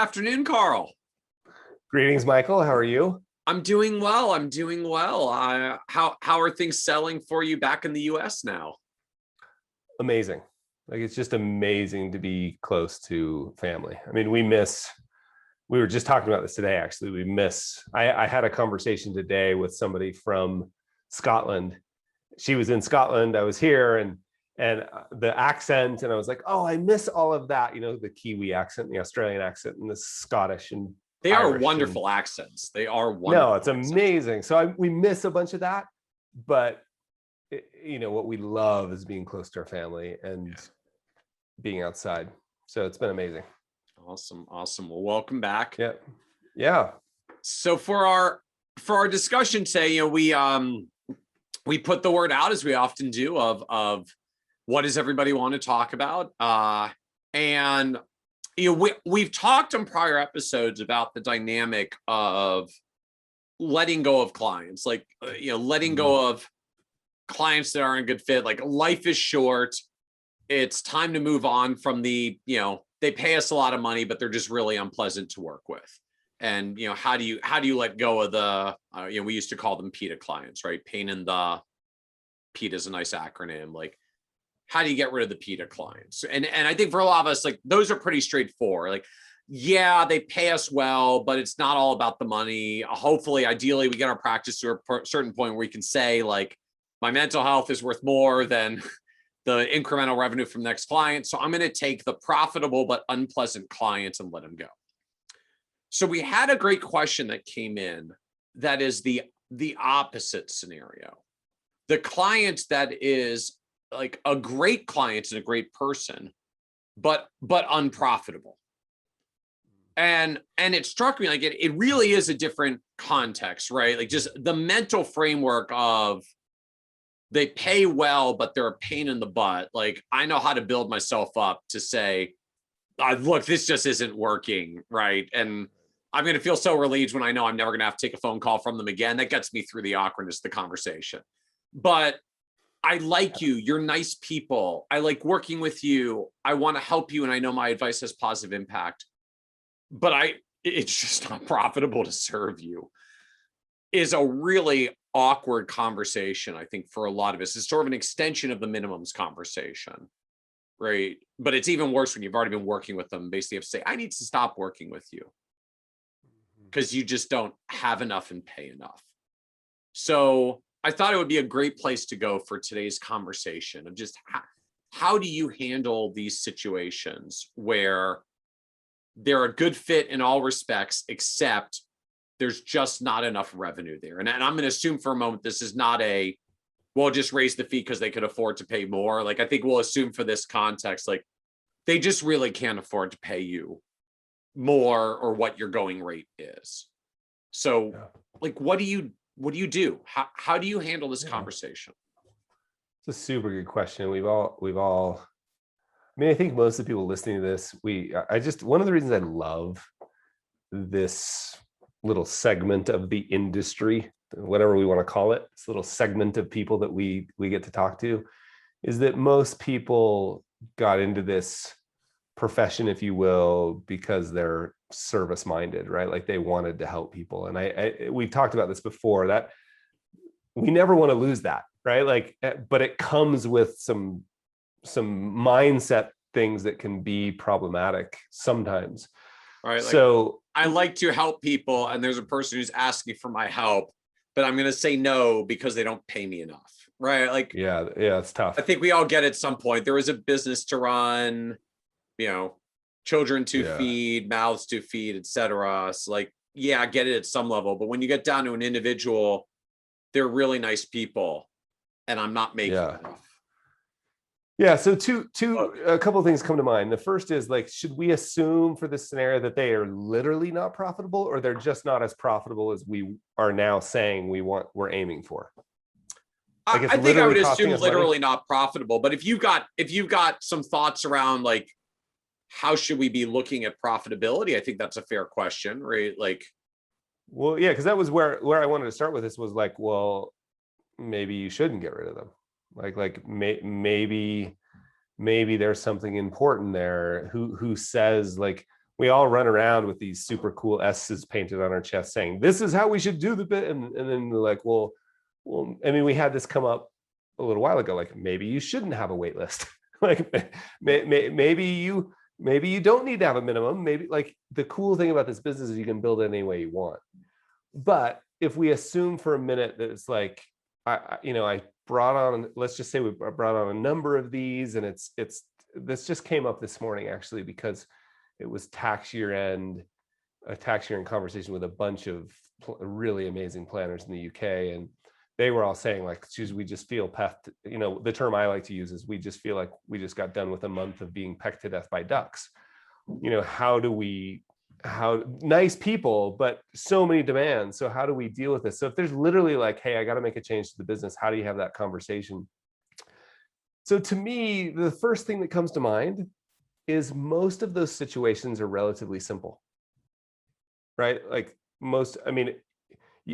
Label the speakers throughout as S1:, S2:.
S1: afternoon, Carl.
S2: Greetings, Michael. How are you?
S1: I'm doing well. How are things selling for you back in the US now?
S2: Amazing. Like, it's just amazing to be close to family. I mean, we were just talking about this today, actually. I had a conversation today with somebody from Scotland. She was in Scotland, I was here, and the accent, and I was like, oh, I miss all of that, the Kiwi accent, the Australian accent, and the Scottish and
S1: They are
S2: Irish
S1: wonderful accents. They are wonderful.
S2: No, it's amazing. So we miss a bunch of that, but what we love is being close to our family and being outside. So it's been amazing.
S1: Awesome. Well, welcome back.
S2: Yeah.
S1: So for our discussion today, we put the word out, as we often do, of what does everybody want to talk about, and we've talked in prior episodes about the dynamic of letting go of clients, letting go of clients that aren't a good fit. Like, life is short. It's time to move on from they pay us a lot of money, but they're just really unpleasant to work with. And, how do you let go of the, we used to call them PITA clients, right? Pain in the, PITA is a nice acronym. Like, how do you get rid of the PITA clients? And I think for a lot of us, like, those are pretty straightforward. Like, yeah, they pay us well, but it's not all about the money. Hopefully, ideally, we get our practice to a certain point where we can say, like, my mental health is worth more than the incremental revenue from the next client. So I'm going to take the profitable but unpleasant clients and let them go. So we had a great question that came in that is the opposite scenario. The client that is like a great client and a great person, but unprofitable. And it struck me like it really is a different context, right? Like, just the mental framework of they pay well, but they're a pain in the butt. Like, I know how to build myself up to say, look, this just isn't working, right? And I'm going to feel so relieved when I know I'm never going to have to take a phone call from them again. That gets me through the awkwardness of the conversation. But I like you. You're nice people. I like working with you. I want to help you, and I know my advice has positive impact. But it's just not profitable to serve you. Is a really awkward conversation, I think, for a lot of us. It's sort of an extension of the minimums conversation, right? But it's even worse when you've already been working with them. Basically, you have to say, I need to stop working with you because you just don't have enough and pay enough. So I thought it would be a great place to go for today's conversation of just how do you handle these situations where they're a good fit in all respects, except there's just not enough revenue there. And I'm going to assume for a moment this is not we'll just raise the fee because they could afford to pay more. Like, I think we'll assume for this context, like, they just really can't afford to pay you more or what your going rate is. So, like, what do you do? How do you handle this conversation?
S2: It's a super good question. We've all, I mean, I think most of the people listening to this, one of the reasons I love this little segment of the industry, whatever we want to call it, this little segment of people that we get to talk to, is that most people got into this profession, if you will, because they're service minded, right? Like, they wanted to help people. And we've talked about this before, that we never want to lose that, right? Like, but it comes with some mindset things that can be problematic sometimes.
S1: All right.
S2: So
S1: I like to help people, and there's a person who's asking for my help, but I'm going to say no because they don't pay me enough, right? Like,
S2: yeah, it's tough.
S1: I think we all get at some point, there is a business to run, children to feed, mouths to feed, etc. So, like, yeah, I get it at some level, but when you get down to an individual, they're really nice people, and I'm not making enough.
S2: Yeah. So a couple of things come to mind. The first is, like, should we assume for this scenario that they are literally not profitable, or they're just not as profitable as we are now saying we're aiming for?
S1: Like, I think I would assume literally not profitable, but if you've got some thoughts around, like, how should we be looking at profitability? I think that's a fair question, right? Like,
S2: well, yeah, because that was where I wanted to start with this, was like, well, maybe you shouldn't get rid of them. Like maybe there's something important there. Who says, like, we all run around with these super cool S's painted on our chest saying, this is how we should do the bit. And then we're like, well, I mean, we had this come up a little while ago, like maybe you shouldn't have a wait list. Like maybe you don't need to have a minimum. Maybe, like, the cool thing about this business is you can build it any way you want. But if we assume for a minute that it's like, I brought on, let's just say we brought on a number of these, and it's this just came up this morning actually, because it was tax year end, a tax year end conversation with a bunch of really amazing planners in the UK, and they were all saying, like, geez, we just feel pecked. The term I like to use is we just feel like we just got done with a month of being pecked to death by ducks. How nice people, but so many demands. So how do we deal with this? So if there's literally like, hey, I got to make a change to the business, how do you have that conversation? So to me, the first thing that comes to mind is most of those situations are relatively simple, right? Like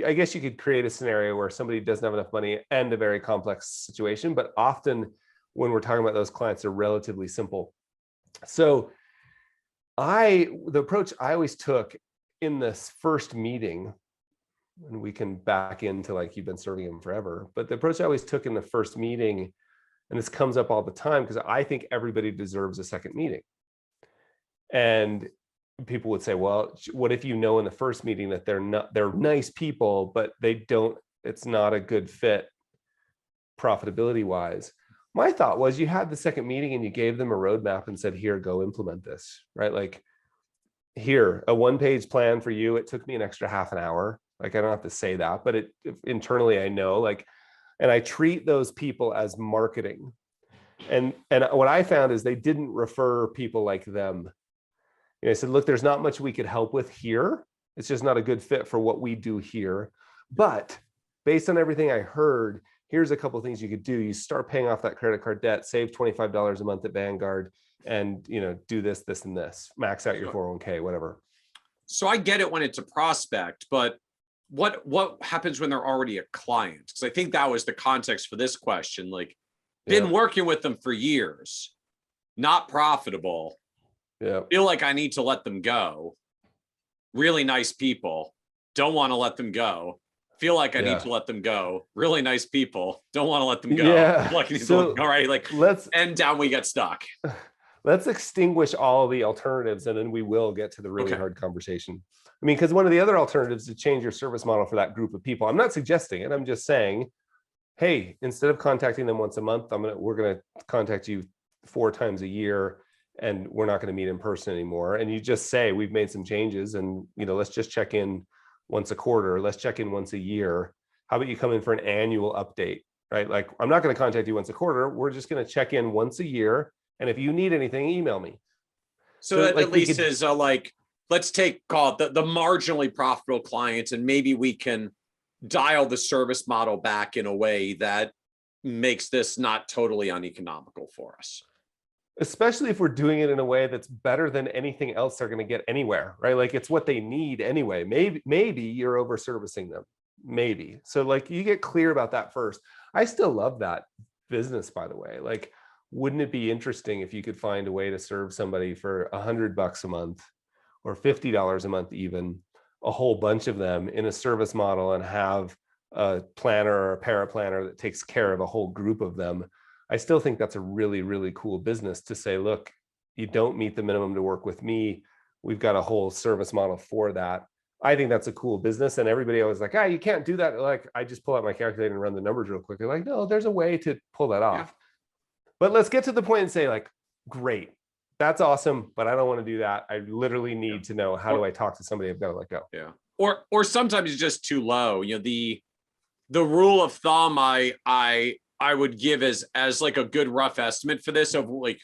S2: I guess you could create a scenario where somebody doesn't have enough money and a very complex situation, but often when we're talking about those clients, they're relatively simple. So the approach I always took in this first meeting, and we can back into like you've been serving them forever, but the approach I always took in the first meeting, and this comes up all the time because I think everybody deserves a second meeting. And people would say, well, what if in the first meeting that they're nice people, but it's not a good fit profitability wise. My thought was you had the second meeting and you gave them a roadmap and said, here, go implement this, right? Like, here, a 1-page plan for you. It took me an extra half an hour. Like, I don't have to say that, but internally I know, like, and I treat those people as marketing. And what I found is they didn't refer people like them. I said, look, there's not much we could help with here. It's just not a good fit for what we do here. But based on everything I heard, here's a couple of things you could do. You start paying off that credit card debt, save $25 a month at Vanguard, and do this, this, and this. Max out your 401k, whatever.
S1: So I get it when it's a prospect, but what happens when they're already a client? Because I think that was the context for this question. Like, been working with them for years, not profitable.
S2: Yeah.
S1: Feel like I need to let them go. Really nice people. Don't want to let them go. Feel like I need to let them go. Really nice people. Don't want to let them go.
S2: Yeah.
S1: Like, all right, like, and down we get stuck.
S2: Let's extinguish all the alternatives, and then we will get to the really hard conversation. I mean, because one of the other alternatives is to change your service model for that group of people. I'm not suggesting it. I'm just saying, hey, instead of contacting them once a month, we're going to contact you 4 times a year, and we're not going to meet in person anymore. And you just say, we've made some changes, and let's just check in once a quarter. Let's check in once a year. How about you come in for an annual update, right? Like, I'm not going to contact you once a quarter. We're just going to check in once a year. And if you need anything, email me.
S1: So that like, at least is like, let's call it the marginally profitable clients, and maybe we can dial the service model back in a way that makes this not totally uneconomical for us.
S2: Especially if we're doing it in a way that's better than anything else they're going to get anywhere, right? Like, it's what they need anyway. Maybe you're over servicing them, maybe. So like, you get clear about that first. I still love that business, by the way. Like, wouldn't it be interesting if you could find a way to serve somebody for $100 a month or $50 a month, even a whole bunch of them in a service model, and have a planner or a paraplanner that takes care of a whole group of them? I still think that's a really, really cool business to say, look, you don't meet the minimum to work with me. We've got a whole service model for that. I think that's a cool business. And everybody always like, you can't do that. Like, I just pull out my calculator and run the numbers real quick. They're like, no, there's a way to pull that off. Yeah. But let's get to the point and say, like, great, that's awesome, but I don't want to do that. I literally need to know, how do I talk to somebody I've got to let go?
S1: Yeah. Or sometimes it's just too low. The rule of thumb I would give as like a good rough estimate for this, of like,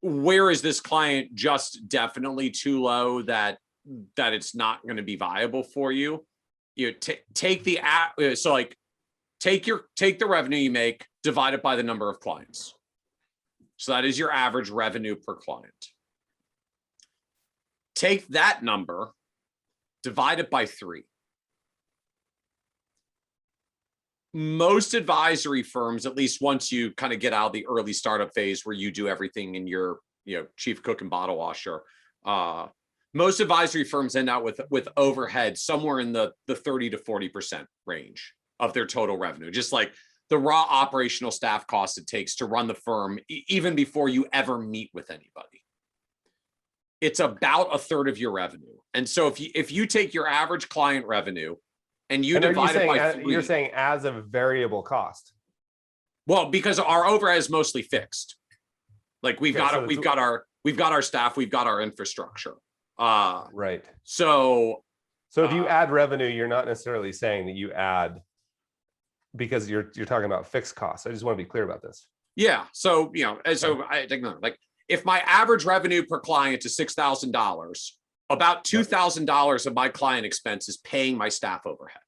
S1: where is this client just definitely too low that it's not going to be viable for you? Take the revenue you make, divide it by the number of clients. So that is your average revenue per client. Take that number, divide it by 3. Most advisory firms, at least once you kind of get out of the early startup phase where you do everything and you're, chief cook and bottle washer, Most advisory firms end out with overhead somewhere in the 30 to 40% range of their total revenue, just like the raw operational staff cost it takes to run the firm, even before you ever meet with anybody. It's about a third of your revenue. And so if you take your average client revenue and you divide it by 3,
S2: you're saying as a variable cost.
S1: Well, because our overhead is mostly fixed. Like we've got our staff, we've got our infrastructure.
S2: Right.
S1: So
S2: if you add revenue, you're not necessarily saying that you add, because you're talking about fixed costs. I just want to be clear about this.
S1: Yeah. So, I think like if my average revenue per client is $6,000, about $2,000 of my client expense is paying my staff overhead.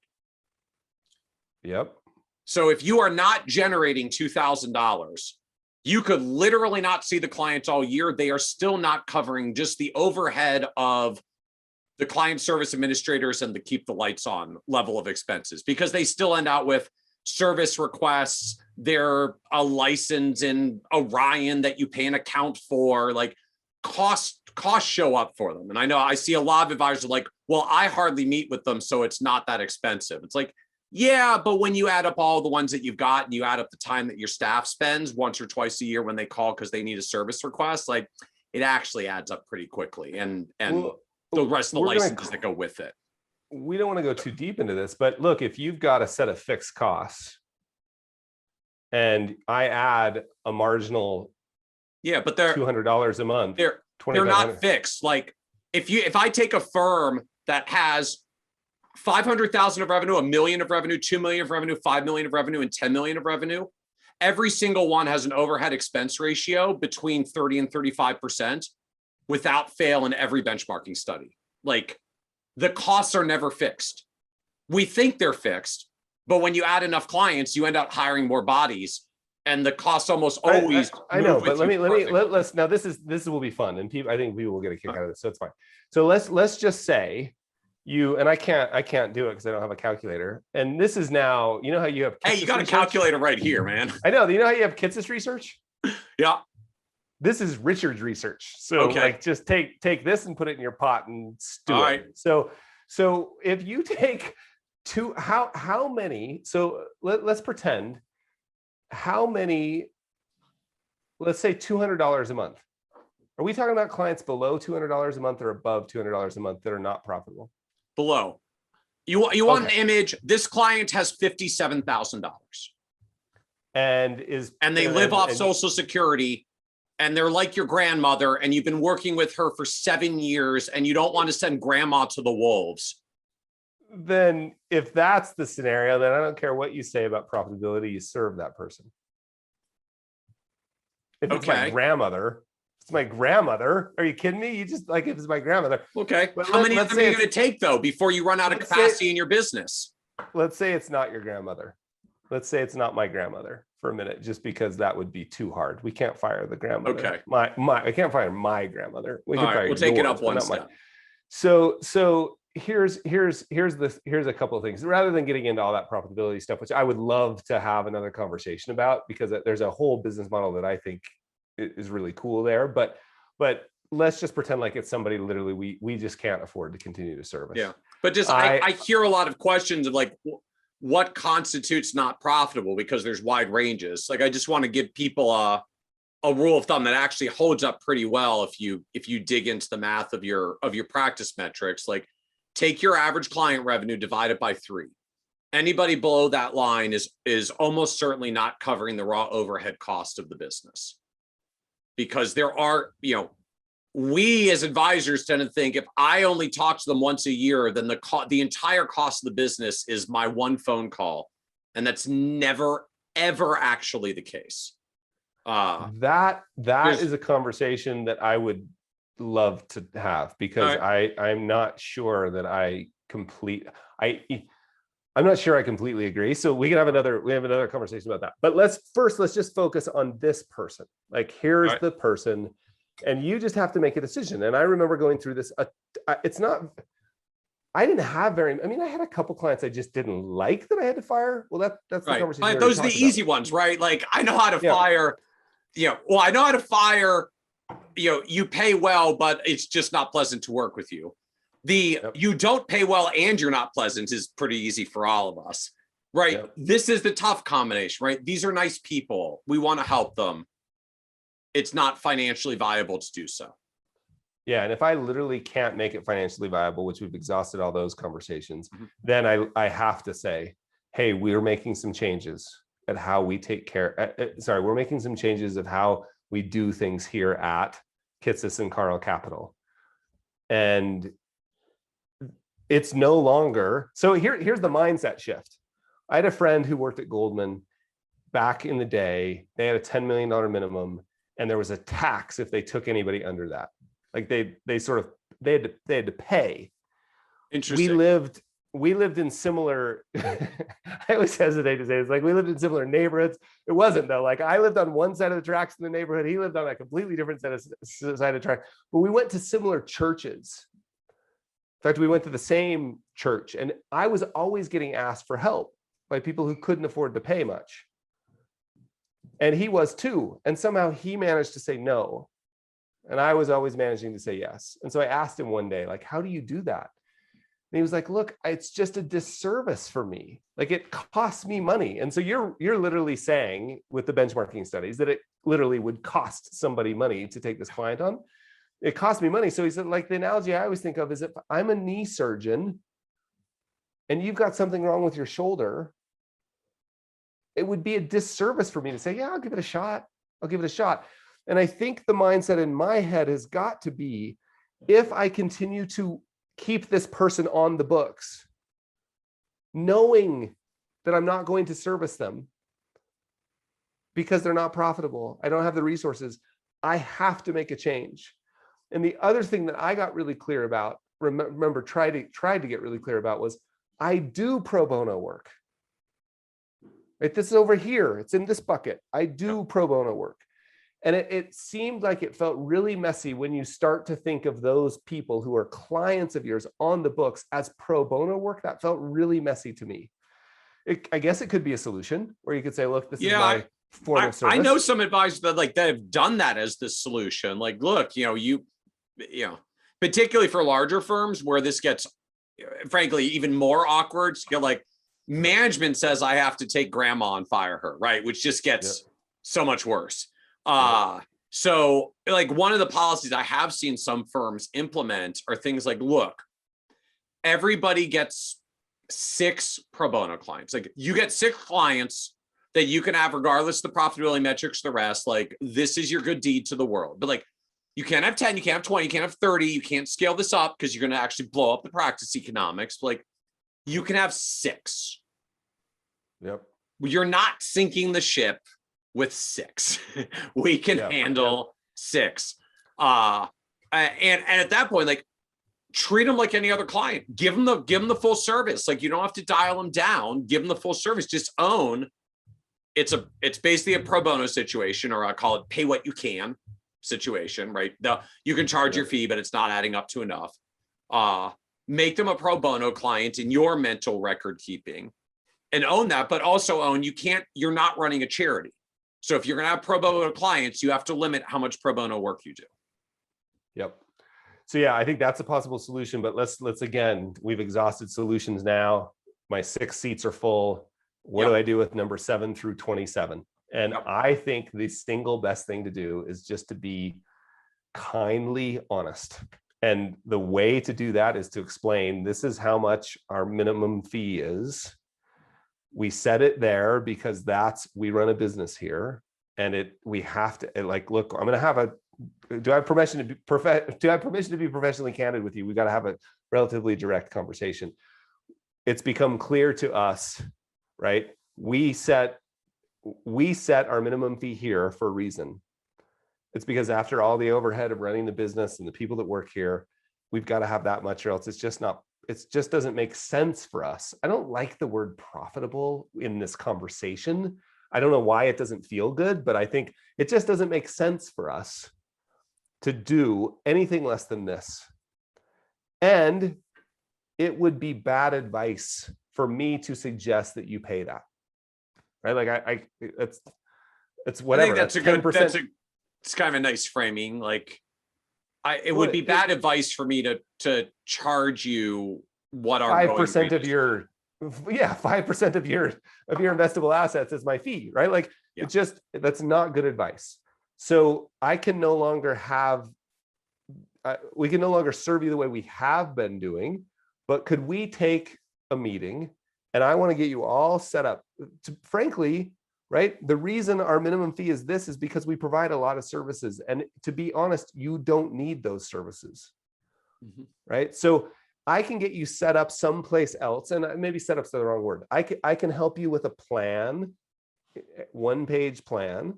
S2: Yep.
S1: So if you are not generating $2,000, you could literally not see the clients all year. They are still not covering just the overhead of the client service administrators and the keep the lights on level of expenses, because they still end out with service requests. They're a license in Orion that you pay an account for. Like costs show up for them. And I know I see a lot of advisors like, well, I hardly meet with them, so it's not that expensive. It's like, yeah, but when you add up all the ones that you've got and you add up the time that your staff spends once or twice a year when they call because they need a service request, like it actually adds up pretty quickly. And the rest of the licenses that go with it.
S2: We don't want to go too deep into this, but look, if you've got a set of fixed costs and I add a marginal,
S1: but they're
S2: $200 a month,
S1: they're not fixed. Like if I take a firm that has 500,000 of revenue, 1 million of revenue, 2 million of revenue, 5 million of revenue, and 10 million of revenue, every single one has an overhead expense ratio between 30 and 35% without fail in every benchmarking study. Like the costs are never fixed. We think they're fixed, but when you add enough clients, you end up hiring more bodies, and the costs almost always.
S2: I know, but let's now this will be fun, and I think people will get a kick out of this, so it's fine. So let's just say I can't do it because I don't have a calculator. And this is now, you know how you have
S1: Kitces, hey, you got a calculator right here, man.
S2: I know. You know how you have Kitces research?
S1: Yeah.
S2: This is Richard's research. So like just take this and put it in your pot and stew it.
S1: Right.
S2: So if you take how many, so let's pretend how many, let's say $200 a month. Are we talking about clients below $200 a month or above $200 a month that are not profitable?
S1: Below. You want an image. This client has $57,000 and they live off Social Security, and they're like your grandmother, and you've been working with her for 7 years, and you don't want to send grandma to the wolves.
S2: Then if that's the scenario, then I don't care what you say about profitability, you serve that person. If it's my grandmother, it's my grandmother. Are you kidding me? You just like, if it's my grandmother.
S1: Okay. But how many of them are you going to take though before you run out of capacity in your business?
S2: Let's say it's not your grandmother. Let's say it's not my grandmother for a minute, just because that would be too hard. We can't fire the grandmother.
S1: Okay.
S2: I can't fire my grandmother. We can fire
S1: we'll take it up one step.
S2: So here's a couple of things, rather than getting into all that profitability stuff, which I would love to have another conversation about, because there's a whole business model that I think is really cool there. But let's just pretend like it's somebody literally we just can't afford to continue to service.
S1: Yeah. But just I hear a lot of questions of like, what constitutes not profitable, because there's wide ranges. Like I just want to give people a rule of thumb that actually holds up pretty well if you dig into the math of your practice metrics. Like take your average client revenue, divide it by 3. Anybody below that line is almost certainly not covering the raw overhead cost of the business. Because there are, we as advisors tend to think if I only talk to them once a year, then the entire cost of the business is my one phone call. And that's never, ever actually the case.
S2: That is a conversation that I would love to have, because I'm not sure that I'm not sure I completely agree. So we have another conversation about that. But let's just focus on this person. Like here's the person, and you just have to make a decision. And I remember going through this. I didn't have I had a couple clients I just didn't like that I had to fire. Well, that's the conversation.
S1: Those are the easy ones, right? Like I know how to fire. I know how to fire you pay well, but it's just not pleasant to work with you. You don't pay well and you're not pleasant is pretty easy for all of us, right?
S2: Yep.
S1: This is the tough combination, right? These are nice people. We want to help them. It's not financially viable to do so.
S2: Yeah, and if I literally can't make it financially viable, which we've exhausted all those conversations, then I have to say, hey, we're making some changes at how we take care. We're making some changes of how we do things here at Kitces and Carl Capital. And it's no longer, so here's the mindset shift. I had a friend who worked at Goldman back in the day. They had a $10 million minimum, and there was a tax if they took anybody under that. Like they had to pay.
S1: Interesting.
S2: We lived in similar, I always hesitate to say it's like we lived in similar neighborhoods. It wasn't though. Like I lived on one side of the tracks in the neighborhood. He lived on a completely different side of the track, but we went to similar churches. In fact, we went to the same church, and I was always getting asked for help by people who couldn't afford to pay much. And he was too. And somehow he managed to say no. And I was always managing to say yes. And so I asked him one day, like, how do you do that? And he was like, look, it's just a disservice for me. Like it costs me money. And so you're literally saying with the benchmarking studies that it literally would cost somebody money to take this client on. It cost me money. So he said, like the analogy I always think of is if I'm a knee surgeon and you've got something wrong with your shoulder, it would be a disservice for me to say, yeah, I'll give it a shot. I'll give it a shot. And I think the mindset in my head has got to be, if I continue to keep this person on the books, knowing that I'm not going to service them because they're not profitable, I don't have the resources, I have to make a change. And the other thing that I got really clear about, tried to get really clear about, was I do pro bono work. Right? This is over here. It's in this bucket. I do pro bono work. And it seemed like it felt really messy when you start to think of those people who are clients of yours on the books as pro bono work. That felt really messy to me. I guess it could be a solution where you could say, look, this is my form of service.
S1: I know some advisors that have done that as the solution. Like, look, particularly for larger firms where this gets, frankly, even more awkward. Like management says I have to take grandma and fire her, right? Which just gets so much worse. So like one of the policies I have seen some firms implement are things like, look, everybody gets 6 pro bono clients. Like you get 6 clients that you can have regardless of the profitability metrics, the rest, like this is your good deed to the world. But like you can't have 10, you can't have 20, you can't have 30, you can't scale this up because you're going to actually blow up the practice economics. But like you can have 6.
S2: Yep.
S1: You're not sinking the ship with 6. We can handle 6. And at that point, like treat them like any other client. Give them the full service. Like you don't have to dial them down. Give them the full service. Just own. It's basically a pro bono situation, or I call it pay what you can situation, right? You can charge your fee, but it's not adding up to enough. Make them a pro bono client in your mental record keeping, and own that. But also own you're not running a charity. So if you're going to have pro bono clients, you have to limit how much pro bono work you do.
S2: Yep. So yeah, I think that's a possible solution, but let's again, we've exhausted solutions now. My 6 seats are full. What do I do with number 7 through 27? And I think the single best thing to do is just to be kindly honest. And the way to do that is to explain, this is how much our minimum fee is. We set it there because we run a business here, and we have to look, I'm going to have do I have permission to be professionally candid with you? We got to have a relatively direct conversation. It's become clear to us, right? We set our minimum fee here for a reason. It's because after all the overhead of running the business and the people that work here, we've got to have that much, or else it just doesn't make sense for us. I don't like the word profitable in this conversation. I don't know why it doesn't feel good, but I think it just doesn't make sense for us to do anything less than this. And it would be bad advice for me to suggest that you pay that. Right? Like it's whatever.
S1: I think that's a it's kind of a nice framing. Like it
S2: Well,
S1: would be bad advice for me to charge you what our
S2: 5% of your 5% of your investable assets is my fee, right? Like it just, that's not good advice. So I can no longer have, we can no longer serve you the way we have been doing, but could we take a meeting and I want to get you all set up to, frankly, right? The reason our minimum fee is this is because we provide a lot of services. And to be honest, you don't need those services, right? So I can get you set up someplace else, and maybe set up's the wrong word. I can help you with a plan, one-page plan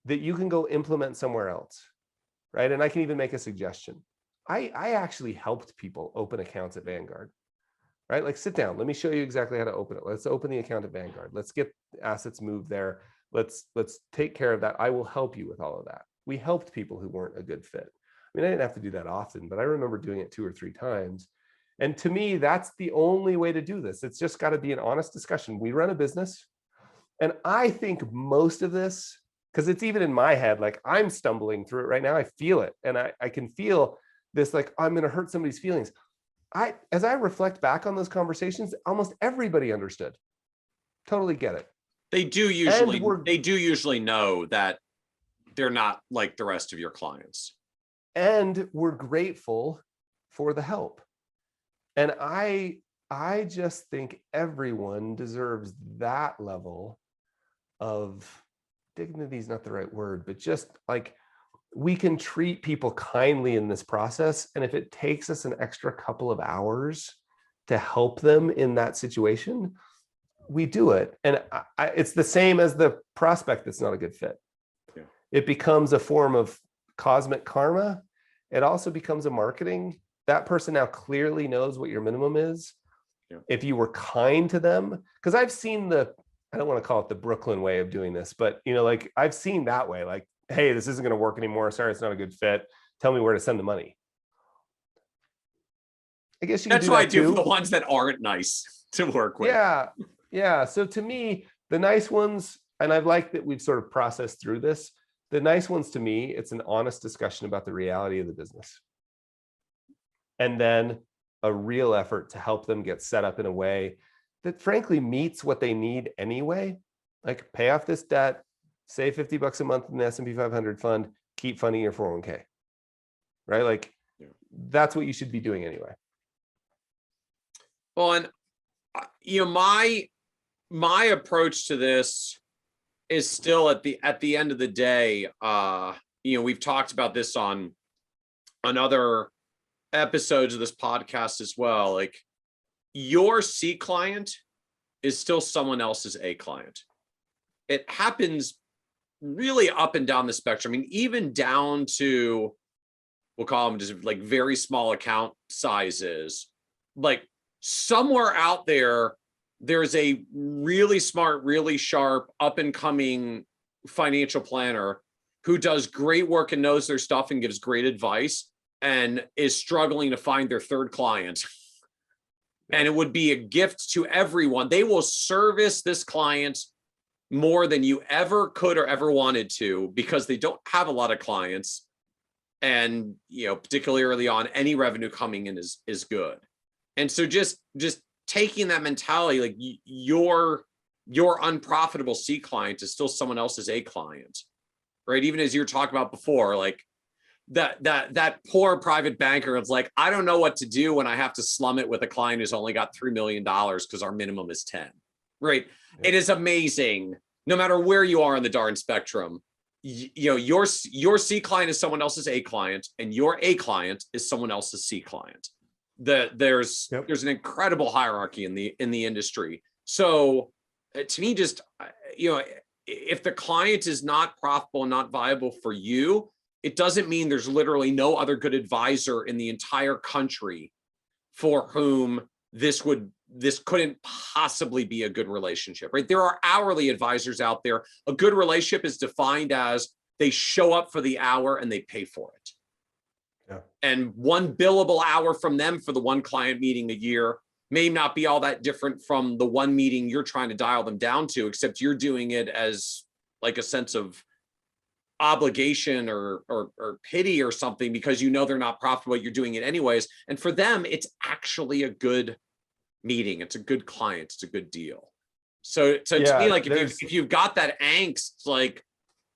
S2: that you can go implement somewhere else, right? And I can even make a suggestion. I actually helped people open accounts at Vanguard, right? Like sit down, let me show you exactly how to open it. Let's open the account at Vanguard. Let's get assets moved there. Let's take care of that. I will help you with all of that. We helped people who weren't a good fit. I mean, I didn't have to do that often, but I remember doing it 2 or 3 times. And to me, that's the only way to do this. It's just got to be an honest discussion. We run a business. And I think most of this, because it's even in my head, like I'm stumbling through it right now. I feel it. And I can feel this, like, I'm going to hurt somebody's feelings. As I reflect back on those conversations, almost everybody understood. Totally get it.
S1: They do usually know that they're not like the rest of your clients.
S2: And we're grateful for the help. And I just think everyone deserves that level of dignity is not the right word, but just like we can treat people kindly in this process. And if it takes us an extra couple of hours to help them in that situation, we do it. And it's the same as the prospect that's not a good fit. Yeah. It becomes a form of cosmic karma. It also becomes a marketing. That person now clearly knows what your minimum is. Yeah. If you were kind to them, because I've seen I don't want to call it the Brooklyn way of doing this, but like I've seen that way, like, hey, this isn't going to work anymore. Sorry, it's not a good fit. Tell me where to send the money. I guess you can do that too. That's what I do
S1: for the ones that aren't nice to work with.
S2: Yeah. Yeah. So to me, the nice ones, and I've liked that we've sort of processed through this. The nice ones, to me, it's an honest discussion about the reality of the business. And then a real effort to help them get set up in a way that frankly meets what they need anyway. Like pay off this debt, save $50 a month in the S&P 500 fund, keep funding your 401k, right? Like that's what you should be doing anyway.
S1: Well, and my approach to this is still at the end of the day, we've talked about this on other episodes of this podcast as well. Like your C client is still someone else's A client. It happens really up and down the spectrum. I mean, even down to, we'll call them just like very small account sizes, like somewhere out there, there's a really smart, really sharp, up and coming financial planner who does great work and knows their stuff and gives great advice and is struggling to find their third client. And it would be a gift to everyone. They will service this client more than you ever could or ever wanted to because they don't have a lot of clients. And, particularly early on, any revenue coming in is good. And so just taking that mentality, like your unprofitable C client is still someone else's A client, right? Even as you were talking about before, like that poor private banker is like, I don't know what to do when I have to slum it with a client who's only got $3 million because our minimum is 10, right? Yeah. It is amazing. No matter where you are on the darn spectrum, your C client is someone else's A client and your A client is someone else's C client. There's an incredible hierarchy in the industry. So to me, just, if the client is not profitable and not viable for you, it doesn't mean there's literally no other good advisor in the entire country for whom this couldn't possibly be a good relationship, right? There are hourly advisors out there. A good relationship is defined as they show up for the hour and they pay for it. Yeah. And one billable hour from them for the one client meeting a year may not be all that different from the one meeting you're trying to dial them down to, except you're doing it as like a sense of obligation or pity or something because you know they're not profitable, you're doing it anyways. And for them, it's actually a good meeting. It's a good client. It's a good deal. So to me, like if you've got that angst, like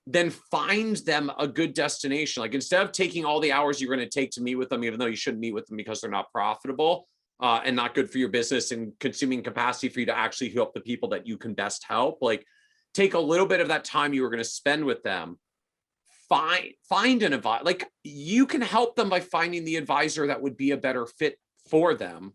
S1: then find them a good destination. Like instead of taking all the hours you're going to take to meet with them, even though you shouldn't meet with them because they're not profitable and not good for your business and consuming capacity for you to actually help the people that you can best help, like take a little bit of that time you were going to spend with them. Find an advisor. Like you can help them by finding the advisor that would be a better fit for them.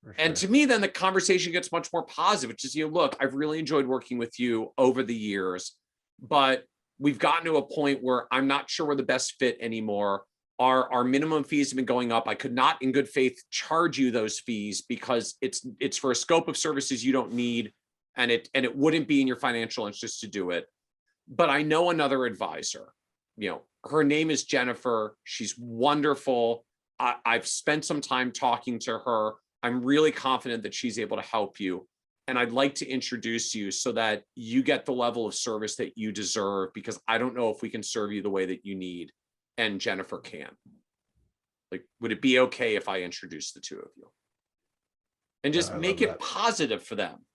S1: For sure. And to me, then the conversation gets much more positive, which is, you know, look, I've really enjoyed working with you over the years, but we've gotten to a point where I'm not sure we're the best fit anymore. Our minimum fees have been going up. I could not in good faith charge you those fees because it's for a scope of services you don't need, and it wouldn't be in your financial interest to do it. But I know another advisor. You know, her name is Jennifer. She's wonderful. I've spent some time talking to her. I'm really confident that she's able to help you. And I'd like to introduce you so that you get the level of service that you deserve, because I don't know if we can serve you the way that you need. And Jennifer can. Like, would it be okay if I introduce the two of you? And just make it positive for them.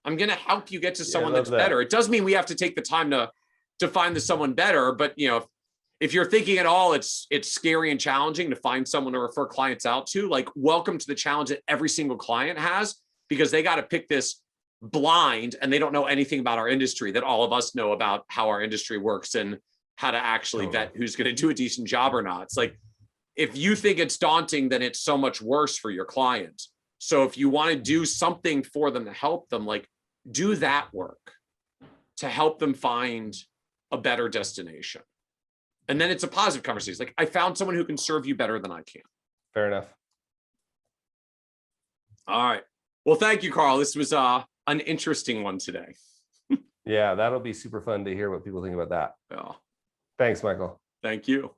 S1: I'm going to help you get to someone that's better. It does mean we have to take the time to find someone better. But, you know, if you're thinking at all, it's scary and challenging to find someone to refer clients out to, like, welcome to the challenge that every single client has, because they got to pick this blind and they don't know anything about our industry that all of us know about how our industry works and how to actually vet who's going to do a decent job or not. It's like, if you think it's daunting, then it's so much worse for your client. So if you want to do something for them to help them, like, do that work to help them find a better destination. And then it's a positive conversation. Like, I found someone who can serve you better than I can.
S2: Fair enough.
S1: All right. Well, thank you, Carl. This was an interesting one today.
S2: Yeah, that'll be super fun to hear what people think about that.
S1: Yeah.
S2: Thanks, Michael.
S1: Thank you.